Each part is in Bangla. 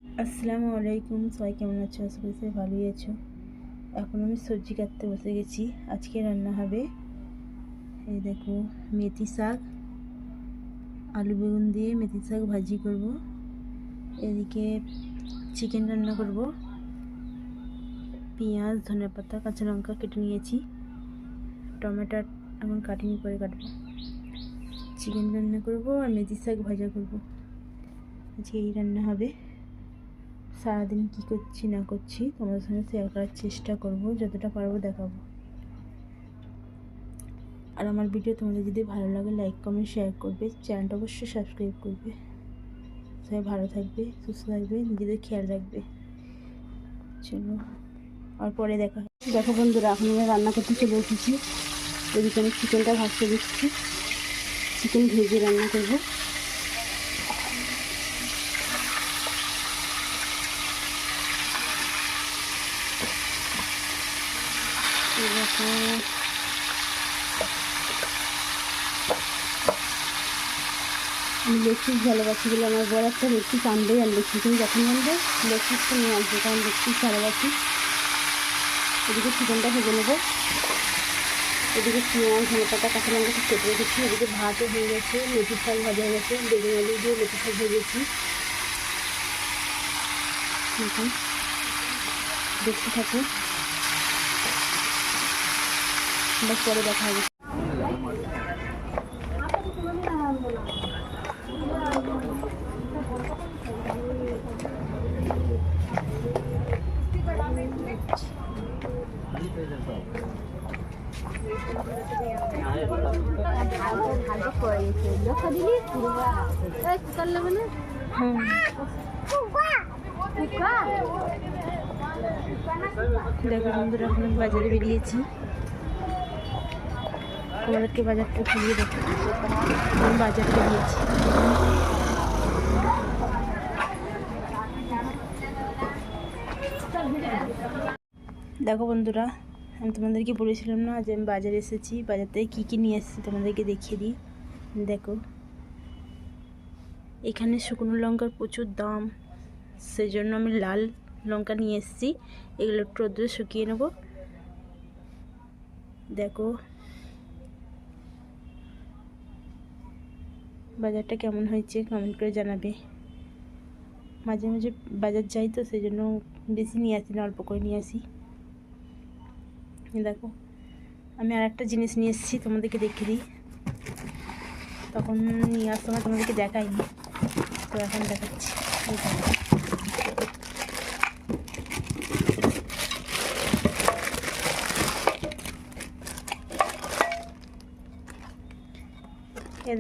আসসালামু আলাইকুম, সবাই কেমন আছো? আশা করি সবাই ভালোই আছো। এখন আমি সবজি কাটতে বসে গেছি। আজকে রান্না হবে, এই দেখো, মেথি শাক, আলু বেগুন দিয়ে মেথি শাক ভাজি করব। এদিকে চিকেন রান্না করব। পেঁয়াজ, ধনেপাতা, কাঁচা লঙ্কা কেটে নিয়েছি। টমেটো এখন কাটিনি, করে কাটবো। চিকেন রান্না করব আর মেথি শাক ভাজা করব। আজকে এই রান্না হবে। সারাদিন কী করছি না করছি তোমাদের সঙ্গে শেয়ার করার চেষ্টা করব, যতটা পারবো দেখাবো। আর আমার ভিডিও তোমাদের যদি ভালো লাগে লাইক কমেন্ট শেয়ার করবে, চ্যানেলটা অবশ্যই সাবস্ক্রাইব করবে। সবাই ভালো থাকবে, সুস্থ থাকবে, নিজেদের খেয়াল রাখবে। চলো, আর পরে দেখা। দেখো বন্ধুরা, এখন আমি রান্না করতে চলে এসেছি। এদিকে আমি চিকেনটা ভাজতে দিচ্ছি। চিকেন ভেজে রান্না করবো। দেখো, আমি লেগ পিস ভালোবাসি বলে আমার বড় একটা লেগ পিস আনবে, আর লেগ চিকেন যখন আনবে লেগ পিসটা নিয়ে আসবে, কারণ লেগ পিস ভালোবাসি। এদিকে চিকেনটা ভেজে নেবো। এদিকে পেঁয়াজ, ধনেপাতা, কাঁচা লঙ্কা সব কেটে রেখেছি। এদিকে ভাতও হয়ে গেছে, মেথি শাক ভাজা হয়ে গেছে, বেগুন আলু দিয়ে মেথি শাক ভেজেছি। দেখতে থাকুন, বাস পরে দেখা হবে। দেখো বন্ধুরা, এখন আমি বাজারে বেরিয়েছি। তোমাদেরকে বাজারটা ঘুরিয়ে দেখো। আমি বাজারে বেরিয়েছি। দেখো বন্ধুরা, আমি তোমাদেরকে বলেছিলাম না যে আমি বাজারে এসেছি, বাজার থেকে কী কী নিয়ে এসেছি তোমাদেরকে দেখিয়ে দিই। দেখো, এখানে শুকনো লঙ্কার প্রচুর দাম, সেই জন্য আমি লাল লঙ্কা নিয়ে এসেছি। এগুলো একটু রোদ্রে শুকিয়ে নেব। দেখো বাজারটা কেমন হয়েছে কমেন্ট করে জানাবে। মাঝে মাঝে বাজার যাই তো, সেই জন্য বেশি নিয়ে আসি না, অল্প করে নিয়ে আসি। দেখো, আমি আর একটা জিনিস নিয়ে এসেছি, তোমাদেরকে দেখিয়ে দিই। তখন নিয়ে আসার সময় তোমাদেরকে দেখাইনি, তো এখন দেখাচ্ছি।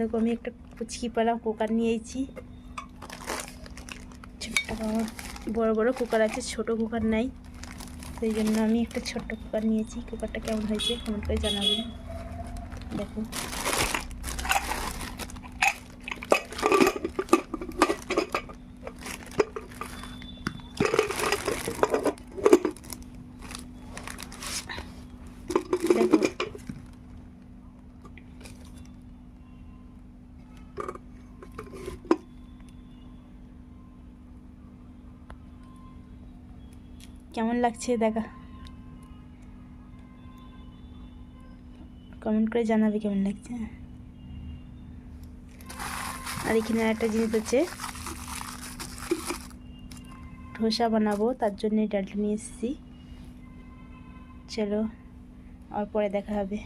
দেখো, আমি একটা কুচকিপালা কুকার নিয়েছি। বড় বড় কুকার আছে, ছোট কুকার নাই, সেই জন্য আমি একটা ছোট্ট কুকার নিয়েছি। কুকারটা কেমন হয়েছে কমেন্ট করে জানাবেন। দেখো, দেখো কেমন লাগছে দেখা, কমেন্ট করে জানাবে কেমন লাগছে। আর এখানে একটা জিনিস হচ্ছে, ধোসা বানাবো, তার জন্য এই ডালটা নিয়ে এসেছি। চলো, আর পরে দেখা হবে।